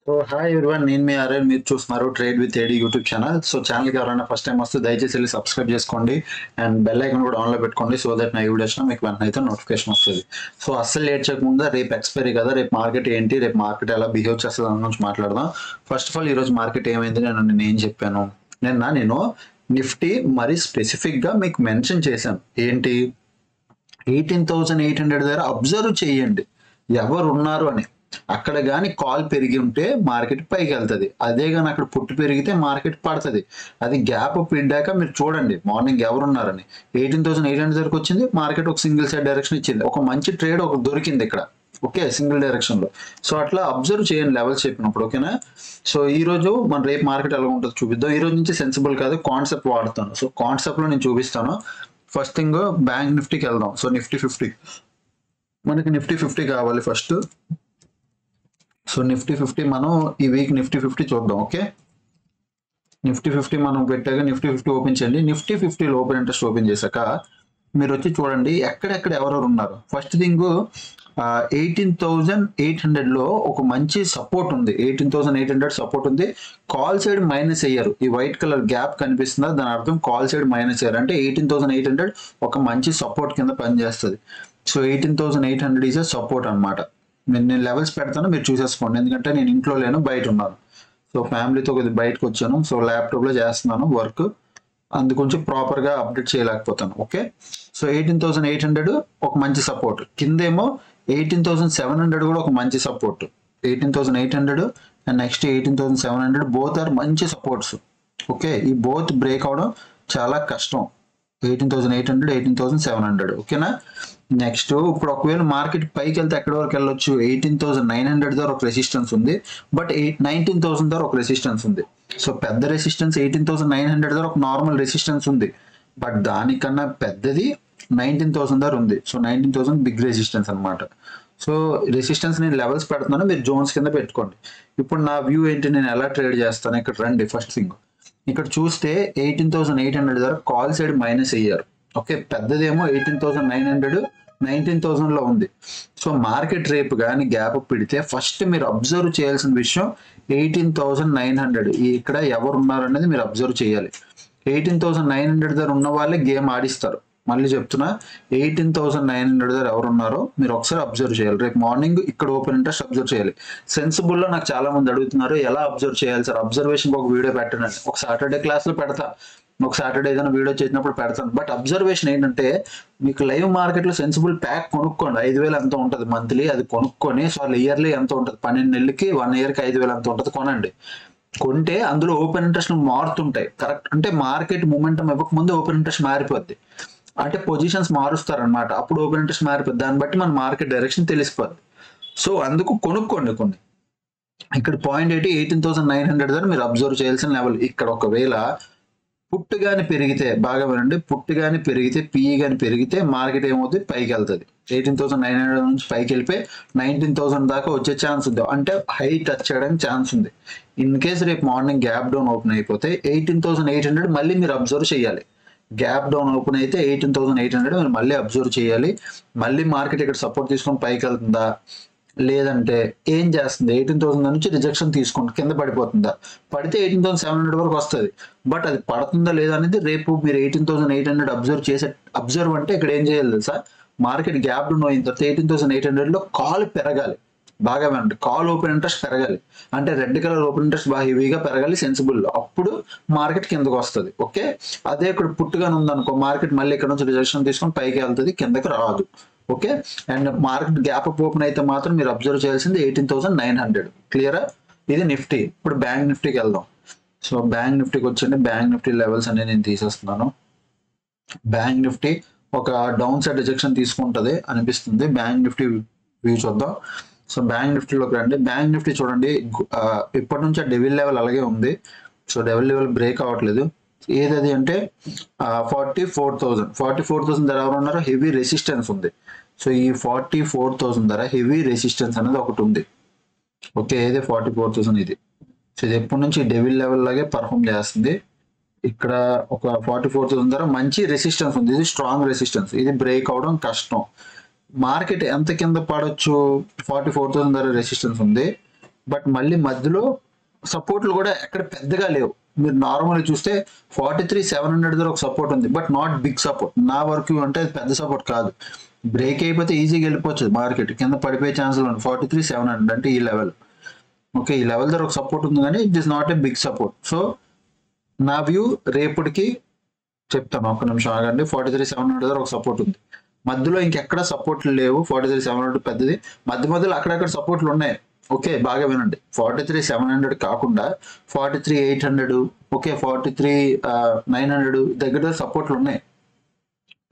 So hi everyone, నేను మీ ఆర్యన్. మీరు చూస్తున్నారు trade with AD YouTube channel. So ఛానల్కి ఎవరైనా ఫస్ట్ టైం వస్తే దయచేసి వెళ్ళి సబ్స్క్రైబ్ చేసుకోండి అండ్ బెల్ ఐకాన్ కూడా ఆన్లో పెట్టుకోండి. సో దట్ నా వీడియోస్ మీకు వెంటనే అయితే నోటిఫికేషన్ వస్తుంది. సో అస్సలు లేట్ చేయకుండా రేపు ఎక్స్పైరీ కదా, రేపు మార్కెట్ ఏంటి, రేపు మార్కెట్ ఎలా బిహేవ్ చేస్తుంది దాని గురించి మాట్లాడదాం. ఫస్ట్ ఆఫ్ ఆల్ ఈరోజు మార్కెట్ ఏమైంది నేను ఏం చెప్పాను నేను నిఫ్టీ మరి స్పెసిఫిక్గా మీకు మెన్షన్ చేశాను. ఏంటి 18,800 దగ్గర అబ్జర్వ్ చేయండి ఎవరు ఉన్నారు అని. అక్కడ కానీ కాల్ పెరిగి ఉంటే మార్కెట్ పైకి వెళ్తుంది, అదే కానీ అక్కడ పుట్టు పెరిగితే మార్కెట్ పడుతుంది. అది గ్యాప్ పిడ్డాక మీరు చూడండి మార్నింగ్ ఎవరున్నారని. 18,800 దగ్గరకు వచ్చింది, మార్కెట్ ఒక సింగిల్ సైడ్ డైరెక్షన్ ఇచ్చింది, ఒక మంచి ట్రేడ్ ఒక దొరికింది ఇక్కడ. ఓకే, సింగిల్ డైరెక్షన్ లో. సో అట్లా అబ్జర్వ్ చేయండి లెవెల్స్ చెప్పినప్పుడు. ఓకేనా. సో ఈ రోజు మన రేపు మార్కెట్ ఎలా ఉంటుందో చూపిద్దాం. ఈ రోజు నుంచి సెన్సిబుల్ కాదు, కాన్సెప్ట్ వాడతాను. సో కాన్సెప్ట్ లో నేను చూపిస్తాను. ఫస్ట్ థింగ్ బ్యాంక్ నిఫ్టీకి వెళ్దాం. సో నిఫ్టీ 50 మనకి నిఫ్టీ 50 కావాలి ఫస్ట్. సో నిఫ్టీ 50 మనం ఈ వీక్ నిఫ్టీ 50 చూద్దాం. ఓకే, నిఫ్టీ 50 మనం పెట్టాక నిఫ్టీ 50 ఓపెన్ చేయండి. నిఫ్టీ 50 ఓపెన్ ఇంట్రెస్ట్ ఓపెన్ చేశాక మీరు వచ్చి చూడండి ఎక్కడెక్కడ ఎవరెవరు ఉన్నారు. ఫస్ట్ థింగ్ 18,800 లో ఒక మంచి సపోర్ట్ ఉంది. 18,800 సపోర్ట్ ఉంది. కాల్ సైడ్ మైనస్ అయ్యారు. ఈ వైట్ కలర్ గ్యాప్ కనిపిస్తుందా, దాని అర్థం కాల్ సైడ్ మైనస్ అయ్యారు అంటే 18,800 ఒక మంచి సపోర్ట్ కింద పనిచేస్తుంది. సో 18,800 ఈజ్ అ సపోర్ట్ అనమాట. నేను లెవెల్స్ పెడతాను, మీరు చూసేసుకోండి. ఎందుకంటే నేను ఇంట్లో లేను, బయట ఉన్నాను. సో ఫ్యామిలీతో కొద్దిగా బయటకు వచ్చాను. సో ల్యాప్టాప్లో చేస్తున్నాను వర్క్, అందుకొంచెం ప్రాపర్గా అప్డేట్ చేయలేకపోతాను. ఓకే, సో 18,800 ఒక మంచి సపోర్ట్. కిందేమో 18,700 కూడా ఒక మంచి support. 18,800 and next 18,700 both are మంచి సపోర్ట్స్. ఓకే, ఈ బోత్ బ్రేక్ అవడం చాలా కష్టం. 18,800 18,700. ఓకేనా. నెక్స్ట్ ఇప్పుడు ఒకవేళ మార్కెట్ పైకి వెళ్తే ఎక్కడి వరకు వెళ్ళొచ్చు, 18,900 దగ్గర ఒక రెసిస్టెన్స్ ఉంది, బట్ 19,000 దగ్గర ఒక రెసిస్టెన్స్ ఉంది. సో పెద్ద రెసిస్టెన్స్ 18,900 దగ్గర ఒక నార్మల్ రెసిస్టెన్స్ ఉంది, బట్ దానికన్నా పెద్దది 19,000 దగ్గర ఉంది. సో 19,000 బిగ్ రెసిస్టెన్స్ అనమాట. సో రెసిస్టెన్స్ నేను లెవెల్స్ పెడుతున్నాను, మీరు జోన్స్ కింద పెట్టుకోండి. ఇప్పుడు నా వ్యూ ఏంటి, నేను ఎలా ట్రేడ్ చేస్తాను. ఇక్కడ రండి. ఫస్ట్ థింగ్ ఇక్కడ చూస్తే 18,800 దగ్గర కాల్ సైడ్ మైనస్ అయ్యారు. ఓకే, పెద్దదేమో 18,900 19,000 లో ఉంది. సో మార్కెట్ రేపు కానీ గ్యాప్ పెడితే ఫస్ట్ మీరు అబ్జర్వ్ చేయాల్సిన విషయం 18,900 ఇక్కడ ఎవరు ఉన్నారు అనేది మీరు అబ్జర్వ్ చేయాలి. 18,900 దగ్గర ఉన్న వాళ్ళే గేమ్ ఆడిస్తారు. మళ్ళీ చెప్తున్నా, 18,900 దగ్గర ఎవరు ఉన్నారో మీరు ఒకసారి అబ్జర్వ్ చేయాలి. రేపు మార్నింగ్ ఇక్కడ ఓపెన్ ఇంట్రెస్ట్ అబ్జర్వ్ చేయాలి. సెన్సిబుల్లో నాకు చాలా మంది అడుగుతున్నారు ఎలా అబ్జర్వ్ చేయాలి సార్, అబ్జర్వేషన్ ఒక వీడియో పెట్టండి. ఒక సాటర్డే క్లాస్లో పెడతా, ఒక సాటర్డే ఏదైనా వీడియో చేసినప్పుడు పెడతాను. బట్ అబ్జర్వేషన్ ఏంటంటే మీకు లైవ్ మార్కెట్లో సెన్సిబుల్ ప్యాక్ కొనుక్కోండి. 5,000 ఎంత ఉంటుంది మంత్లీ, అది కొనుక్కొని ఇయర్లీ ఎంత ఉంటుంది, 12 నెలలకి 1 ఇయర్కి 5,000 ఎంత ఉంటుంది కొనండి. కొంటే అందులో ఓపెన్ ఇంట్రెస్ట్ మారుతుంటాయి. కరెక్ట్ అంటే మార్కెట్ మూమెంటం ఇవ్వకముందు ఓపెన్ ఇంట్రెస్ట్ మారిపోద్ది, అంటే పొజిషన్స్ మారుస్తారనమాట. అప్పుడు ఓపెన్ ఇంట్రెస్ట్ మారిపోద్ది, దాన్ని బట్టి మన మార్కెట్ డైరెక్షన్ తెలిసిపోద్ది. సో అందుకు కొనుక్కోండి కొన్ని. ఇక్కడ పాయింట్ ఏంటి, 18,900 దగ్గర మీరు అబ్జర్వ్ చేయాల్సిన లెవెల్. ఇక్కడ ఒకవేళ పుట్టు కానీ పెరిగితే, బాగా వినండి, పుట్టు కానీ పెరిగితే, పిఈ కానీ పెరిగితే మార్కెట్ ఏమవుతుంది, పైకి వెళ్తుంది. 18,900 నుంచి పైకి వెళ్ళిపోయి 19,000 దాకా వచ్చే ఛాన్స్ ఉంది, అంటే హై టచ్ చేయడానికి ఛాన్స్ ఉంది. ఇన్ కేసు రేపు మార్నింగ్ గ్యాప్ డౌన్ ఓపెన్ అయిపోతే 18,800 మళ్ళీ మీరు అబ్జర్వ్ చేయాలి. గ్యాప్ డౌన్ ఓపెన్ అయితే 18,800 మీరు మళ్ళీ అబ్జర్వ్ చేయాలి. మళ్ళీ మార్కెట్ ఇక్కడ సపోర్ట్ తీసుకొని పైకి వెళ్తుందా, లేదంటే ఏం చేస్తుంది, 18,000 నుంచి రిజెక్షన్ తీసుకుంటే కింద పడిపోతుందా, పడితే 18,700 వరకు వస్తుంది. బట్ అది పడుతుందా లేదా అనేది రేపు మీరు 18,800 అబ్జర్వ్ అంటే ఇక్కడ ఏం చేయాలి తెలుసా, మార్కెట్ గ్యాప్ డౌన్ అయిన తర్వాత 18,800 లో కాల్ పెరగాలి. బాగా వినండి, కాల్ ఓపెన్ ఇంట్రెస్ట్ పెరగాలి, అంటే రెడ్ కలర్ ఓపెన్ ఇంట్రెస్ట్ బాగా హెవీగా పెరగాలి సెన్సిబుల్, అప్పుడు మార్కెట్ కిందకు వస్తుంది. ఓకే, అదే ఇక్కడ పుట్టుగానే ఉందనుకో, మార్కెట్ మళ్ళీ ఇక్కడ నుంచి రిజెక్షన్ తీసుకొని పైకి వెళ్తుంది, కిందకి రాదు. Okay, and market gap up open అయితే మాత్రం మీరు అబ్జర్వ్ చేయాల్సింది 18,900. క్లియరా. ఇది నిఫ్టీ. ఇప్పుడు బ్యాంక్ నిఫ్టీకి వెళ్దాం. సో బ్యాంక్ నిఫ్టీకి వచ్చండి. బ్యాంక్ నిఫ్టీ లెవెల్స్ అనేది నేను తీసేస్తున్నాను. బ్యాంక్ నిఫ్టీ ఒక డౌన్ సైడ్ రిజెక్షన్ తీసుకుంటుంది అనిపిస్తుంది. బ్యాంక్ నిఫ్టీ వ్యూ చూద్దాం. సో బ్యాంక్ నిఫ్టీలోకి రండి. బ్యాంక్ నిఫ్టీ చూడండి, ఇప్పటి నుంచి ఆ డెవిల్ లెవెల్ అలాగే ఉంది. సో డెవిల్ లెవెల్ బ్రేక్ అవ్వట్లేదు. ఏదది అంటే 44,000 ధర ఎవరు ఉన్నారో హెవీ రెసిస్టెన్స్ ఉంది. సో ఈ 44,000 ధర హెవీ రెసిస్టెన్స్ అనేది ఒకటి ఉంది. ఓకే, ఏది 44,000 ఇది. సో ఇది ఎప్పటి నుంచి డెవిల్ లెవెల్ లాగే పర్ఫామ్ చేస్తుంది. ఇక్కడ ఒక 44,000 ధర మంచి రెసిస్టెన్స్ ఉంది, ఇది స్ట్రాంగ్ రెసిస్టెన్స్, ఇది బ్రేక్ అవడం కష్టం. మార్కెట్ ఎంత కింద పడవచ్చు, 44,000 ధర రెసిస్టెన్స్ ఉంది, బట్ మళ్ళీ మధ్యలో సపోర్ట్లు కూడా ఎక్కడ పెద్దగా లేవు. మీరు నార్మల్గా చూస్తే 43,700 దగ్గర ఒక సపోర్ట్ ఉంది, బట్ నాట్ బిగ్ సపోర్ట్. నా వరకు అంటే అది పెద్ద సపోర్ట్ కాదు. బ్రేక్ అయిపోతే ఈజీగా వెళ్ళిపోవచ్చు మార్కెట్, కింద పడిపోయే ఛాన్సులు ఉన్నాయి. 43,700 అంటే ఈ లెవెల్. ఓకే, ఈ లెవెల్ దగ్గర ఒక సపోర్ట్ ఉంది కానీ it is not a big support. So నా వ్యూ రేపటికి చెప్తాను, ఒక్క నిమిషం ఆగండి. 43,700 దగ్గర ఒక సపోర్ట్ ఉంది, మధ్యలో ఇంకెక్కడ సపోర్ట్లు లేవు. 43,700 పెద్దది, మధ్యలో అక్కడక్కడ సపోర్ట్లు ఉన్నాయి. ఓకే, బాగా వినండి. 43,700 కాకుండా 43,800, ఓకే 43,900 దగ్గర సపోర్ట్లు ఉన్నాయి,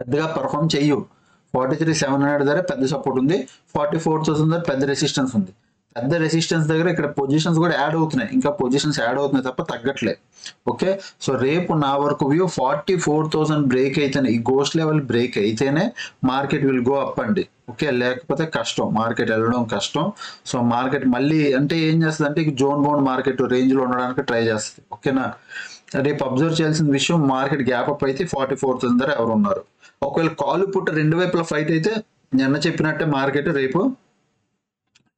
పెద్దగా పర్ఫామ్ చెయ్యు. 43,700 దగ్గర పెద్ద సపోర్ట్ ఉంది, 44,000 దగ్గర పెద్ద రెసిస్టెన్స్ ఉంది. పెద్ద రెసిస్టెన్స్ దగ్గర ఇక్కడ పొజిషన్స్ కూడా యాడ్ అవుతున్నాయి, ఇంకా పొజిషన్స్ యాడ్ అవుతున్నాయి తప్ప తగ్గట్లే. ఓకే, సో రేపు నా వరకు వ్యూ 44,000 బ్రేక్ అయితేనే, ఈ గోస్ట్ లెవెల్ బ్రేక్ అయితేనే మార్కెట్ విల్ గో అప్ అండి. ఓకే, లేకపోతే కష్టం, మార్కెట్ వెళ్ళడం కష్టం. సో మార్కెట్ మళ్ళీ అంటే ఏం చేస్తుంది అంటే జోన్ బౌండ్ మార్కెట్ రేంజ్ లో ఉండడానికి ట్రై చేస్తుంది. ఓకేనా, రేపు అబ్జర్వ్ చేయాల్సిన విషయం, మార్కెట్ గ్యాప్ అప్ అయితే 44,000 దగ్గర ఎవరు ఉన్నారు. ఒకవేళ కాలు పుట్ట రెండు వైపుల ఫైట్ అయితే నిన్న చెప్పినట్టే మార్కెట్ రేపు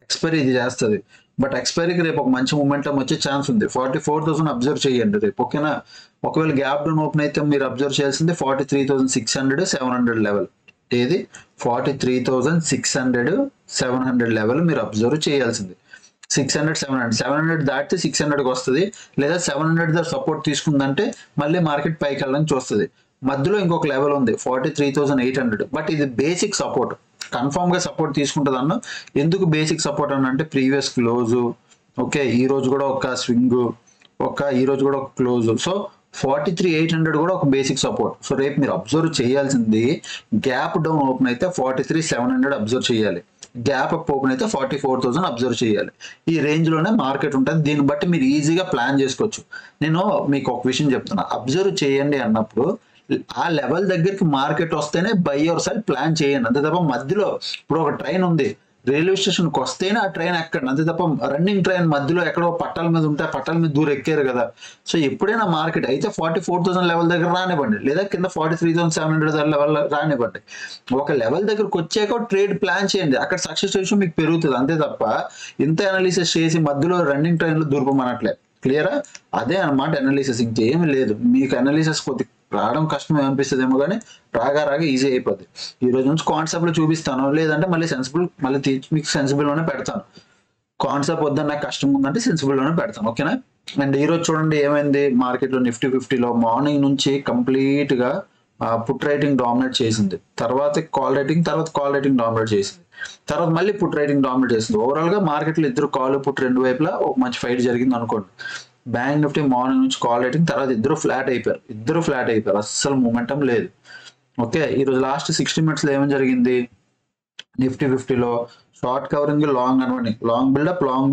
ఎక్స్పైరీ ఇది చేస్తుంది. బట్ ఎక్స్పైరీకి రేపు ఒక మంచి మూమెంటం వచ్చే ఛాన్స్ ఉంది. 44,000 అబ్జర్వ్ చేయండి రేపు. ఓకేనా, ఒకవేళ గ్యాప్ డౌన్ ఓపెన్ అయితే మీరు అబ్జర్వ్ చేయాల్సింది 43,600, 700 లెవెల్. ఏది 43,600, 700 లెవెల్ మీరు అబ్జర్వ్ చేయాల్సింది. 600, 700 దాటితే 600కి వస్తుంది, లేదా 700 దగ్గర సపోర్ట్ తీసుకుందంటే మళ్ళీ మార్కెట్ పైకి వెళ్ళడానికి చూస్తుంది. మధ్యలో ఇంకొక లెవెల్ ఉంది 43,800, బట్ ఇది బేసిక్ సపోర్ట్, కన్ఫామ్ గా సపోర్ట్ తీసుకుంటుంది అన్న. ఎందుకు బేసిక్ సపోర్ట్ అని అంటే ప్రీవియస్ క్లోజ్, ఓకే ఈ రోజు కూడా ఒక స్వింగ్, ఈ రోజు కూడా ఒక క్లోజ్. సో 43,800 కూడా ఒక బేసిక్ సపోర్ట్. సో రేపు మీరు అబ్జర్వ్ చేయాల్సింది, గ్యాప్ డౌన్ ఓపెన్ అయితే 43,700 అబ్జర్వ్ చేయాలి, గ్యాప్ అప్ ఓపెన్ అయితే 44,000 అబ్జర్వ్ చేయాలి. ఈ రేంజ్ లోనే మార్కెట్ ఉంటుంది. దీన్ని బట్టి మీరు ఈజీగా ప్లాన్ చేసుకోవచ్చు. నేను మీకు ఒక విషయం చెప్తున్నా, అబ్జర్వ్ చేయండి అన్నప్పుడు ఆ లెవెల్ దగ్గరికి మార్కెట్ వస్తేనే బై ఆర్ సెల్ ప్లాన్ చేయండి, అంతే తప్ప మధ్యలో ఇప్పుడు ఒక ట్రైన్ ఉంది, రైల్వే స్టేషన్కి వస్తేనే ఆ ట్రైన్ ఎక్కండి, అంతే తప్ప రన్నింగ్ ట్రైన్ మధ్యలో ఎక్కడో పట్టాల మీద ఉంటే పట్టాల మీద దూరం ఎక్కారు కదా. సో ఎప్పుడైనా మార్కెట్ అయితే 44,000 లెవెల్ దగ్గర రానివ్వండి, లేదా కింద 43,700 లెవెల్ రానివ్వండి. ఒక లెవెల్ దగ్గరకు వచ్చాక ట్రేడ్ ప్లాన్ చేయండి, అక్కడ సక్సెస్ రేషియో మీకు పెరుగుతుంది, అంతే తప్ప ఇంత అనాలిసిస్ చేసి మధ్యలో రన్నింగ్ ట్రైన్లో దూరమనట్లే. క్లియరా, అదే అనమాట అనాలిసిస్, ఇంకేమీ లేదు. మీకు అనాలిసిస్ కొద్ది రావడం కష్టం అనిపిస్తుందేమో కానీ రాగా ఈజీ అయిపోద్ది. ఈ రోజు నుంచి కాన్సెప్ట్ లో చూపిస్తాను, లేదంటే మళ్ళీ సెన్సిబుల్ మీకు సెన్సిబుల్ లోనే పెడతాను. కాన్సెప్ట్ వద్దని నాకు కష్టం ఉందంటే సెన్సిబుల్ లోనే పెడతాను. ఓకేనా, అండ్ ఈ రోజు చూడండి ఏమైంది మార్కెట్ లో. నిఫ్టీ 50లో మార్నింగ్ నుంచి కంప్లీట్ గా పుట్ రైటింగ్ డామినేట్ చేసింది, తర్వాత కాల్ రైటింగ్ డామినేట్ చేసింది, తర్వాత మళ్ళీ పుట్ రైటింగ్ డామినేట్ చేసింది. ఓవరాల్ గా మార్కెట్ లో ఇద్దరు కాల్ పుట్ రెండు వైపులా ఒక మంచి ఫైట్ జరిగింది అనుకోండి. బ్యాంక్ నిఫ్టీ మార్నింగ్ నుంచి కాల్ రేటింగ్, తర్వాత ఇద్దరు ఫ్లాట్ అయిపోయారు, అస్సలు మూమెంటం లేదు. ఓకే, ఈ రోజు లాస్ట్ 60 minutes లో ఏమేమి జరిగింది, నిఫ్టీ 50లో short covering, long unwinding, long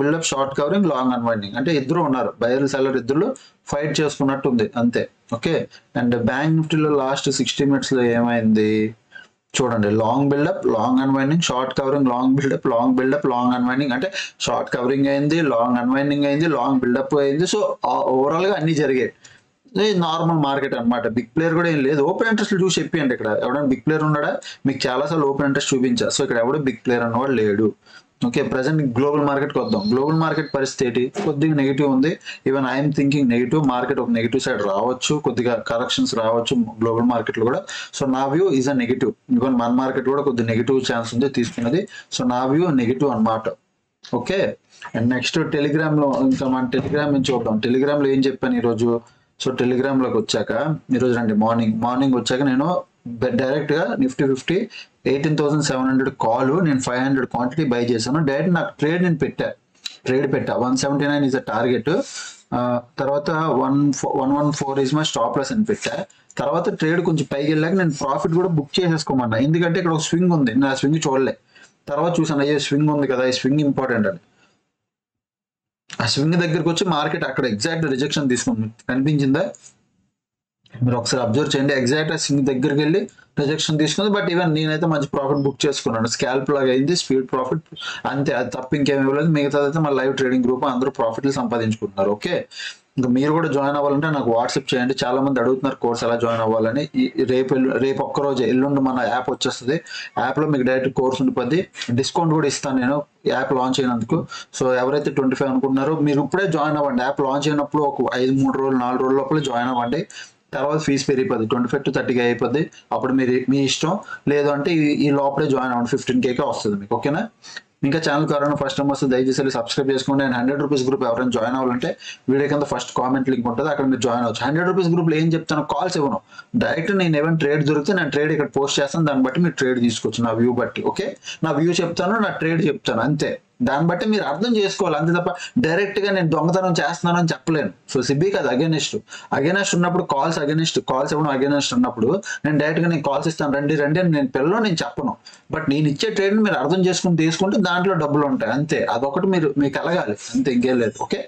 buildup, short covering, long unwinding, అంటే ఇద్దరు ఉన్నారు, బయర్ సెల్లర్ ఇద్దరు ఫైట్ చేసుకున్నట్టు ఉంది అంతే. ఓకే, అండ్ బ్యాంక్ నిఫ్టీలో లాస్ట్ 60 minutes లో ఏమైంది చూడండి, long buildup, long unwinding, short covering, long buildup, long unwinding, అంటే షార్ట్ కవరింగ్ అయింది, లాంగ్ అన్వైండింగ్ అయింది, లాంగ్ బిల్డప్ అయింది. సో ఓవరాల్ గా అన్ని జరిగాయి. నార్మల్ మార్కెట్ అనమాట. బిగ్ ప్లేయర్ కూడా ఏం లేదు. ఓపెన్ ఇంట్రెస్ట్ చూసి చెప్పండి, ఇక్కడ ఎవడైనా బిగ్ ప్లేయర్ ఉన్నాడా? మీకు చాలాసార్లు ఓపెన్ ఇంట్రెస్ట్ చూపించా. సో ఇక్కడ ఎవడో బిగ్ ప్లేయర్ అన్నవాడు లేడు. ఓకే, ప్రజెంట్ గ్లోబల్ మార్కెట్కి వద్దాం. గ్లోబల్ మార్కెట్ పరిస్థితి ఏంటి? కొద్దిగా నెగిటివ్ ఉంది. Even I'm thinking negative market ఒక నెగిటివ్ సైడ్ రావచ్చు, కొద్దిగా కరెక్షన్స్ రావచ్చు గ్లోబల్ మార్కెట్ లో కూడా. సో నా view is a negative. Even మన మార్కెట్ కూడా కొద్దిగా నెగిటివ్ ఛాన్స్ ఉంది తీసుకున్నది. సో నా వ్యూ నెగిటివ్ అనమాట. ఓకే, అండ్ నెక్స్ట్ టెలిగ్రామ్ లో ఇంకా మన టెలిగ్రామ్ నుంచి చూద్దాం. టెలిగ్రామ్ లో ఏం చెప్పాను ఈరోజు? సో టెలిగ్రామ్ లోకి వచ్చాక ఈరోజు రండి, మార్నింగ్ వచ్చాక నేను డైరెక్ట్ గా నిఫ్టీ 50 18,700 కాల్, నేను 500 క్వాంటిటీ బై చేశాను. డైరెక్ట్ నాకు ట్రేడ్ పెట్టా 179 ఇస్ అ టార్గెట్, తర్వాత 114 ఇస్ మై స్టాప్ లాస్ అని పెట్టా. తర్వాత ట్రేడ్ కొంచెం పైకి వెళ్ళాక నేను ప్రాఫిట్ కూడా బుక్ చేసేసుకోమన్నా, ఎందుకంటే ఇక్కడ ఒక స్వింగ్ ఉంది, నేను ఆ స్వింగ్ చూడలే. తర్వాత చూసాను, అయ్యే స్వింగ్ ఉంది కదా, ఈ స్వింగ్ ఇంపార్టెంట్ అని. ఆ స్వింగ్ దగ్గరికి వచ్చి మార్కెట్ అక్కడ ఎగ్జాక్ట్ రిజెక్షన్ తీసుకుంది, కనిపించిందా? మీరు ఒకసారి అబ్జర్వ్ చేయండి, ఎగ్జాక్ట్ ఆ స్వింగ్ దగ్గరికి వెళ్ళి రిజెక్షన్ తీసుకుంది. బట్ ఈవెన్ నేనైతే మంచి ప్రాఫిట్ బుక్ చేసుకున్నాను, స్కాల్ప్ లాగా అయింది, స్పీడ్ ప్రాఫిట్ అంతే, అది తప్ప ఇంకేమి ఇవ్వలేదు. మిగతాదైతే మన లైవ్ ట్రేడింగ్ గ్రూప్ అందరూ ప్రాఫిట్లు సంపాదించుకుంటున్నారు. ఓకే, ఇంకా మీరు కూడా జాయిన్ అవ్వాలంటే నాకు వాట్సాప్ చేయండి. చాలా మంది అడుగుతున్నారు కోర్స్ ఎలా జాయిన్ అవ్వాలని. రేపు ఒక్కరోజు ఎల్లుండి మన యాప్ వచ్చేస్తుంది. యాప్లో మీకు డైరెక్ట్ కోర్స్ ఉండిపోద్ది. డిస్కౌంట్ కూడా ఇస్తాను నేను యాప్ లాంచ్ అయినందుకు. సో ఎవరైతే 25 అనుకుంటున్నారో మీరు ఇప్పుడే జాయిన్ అవ్వండి. యాప్ లాంచ్ అయినప్పుడు ఒక 3 రోజులు 4 రోజుల లోపల జాయిన్ అవ్వండి. తర్వాత ఫీజు పెరిగిపోద్ది, 25 to 30K అయిపోద్ది. అప్పుడు మీరు మీ ఇష్టం. లేదు అంటే ఈ లోపలే జాయిన్ అవ్వండి, 15K వస్తుంది మీకు. ఓకేనా? ఇంకా ఛానల్ ఎవరైనా ఫస్ట్ టైం వస్తే దయచేసి సబ్స్క్రైబ్ చేసుకోండి. అండ్ 100 రూపీస్ గ్రూప్ ఎవరైనా జాయిన్ అవ్వాలంటే వీడియో కింద ఫస్ట్ కామెంట్ లింక్ ఉంటుంది, అక్కడ మీరు జాయిన్ అవ్వచ్చు. 100 రూపీస్ గ్రూప్లో ఏం చెప్తాను, కాల్స్ ఇవ్వను. డైరెక్ట్ నేను ఏమైనా ట్రేడ్ దొరికితే నేను ట్రేడ్ ఇక్కడ పోస్ట్ చేస్తాను, దాన్ని బట్టి మీరు ట్రేడ్ తీసుకోవచ్చు నా వ్యూ బట్టి. ఓకే, నా వ్యూ చెప్తాను, నా ట్రేడ్ చెప్తాను, అంతే. దాన్ని బట్టి మీరు అర్థం చేసుకోవాలి, అంతే తప్ప డైరెక్ట్ గా నేను దొంగతనం చేస్తున్నాను అని చెప్పలేను. సో సిబికి అది అగెనిస్ట్ ఉన్నప్పుడు కాల్స్ ఇవ్వడం అగెనిస్ట్ ఉన్నప్పుడు నేను డైరెక్ట్ గా నేను కాల్స్ ఇస్తాను, రండి రండి అని నేను చెప్పను. బట్ నేను ఇచ్చే ట్రేడ్ మీరు అర్థం చేసుకుని తీసుకుంటే దాంట్లో డబ్బులు ఉంటాయి, అంతే. అదొకటి మీకు కలగాలి, అంతే, ఇంకేం లేదు. ఓకే,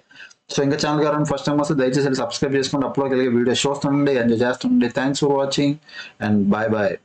సో ఇంకా ఛానల్ గారు ఫస్ట్ టైం వస్తే దయచేసి సబ్స్క్రైబ్ చేసుకోండి. అప్లోడ్ కలిగే వీడియో చూస్తుండే, ఎంజాయ్ చేస్తుండే. Thanks for watching and bye bye.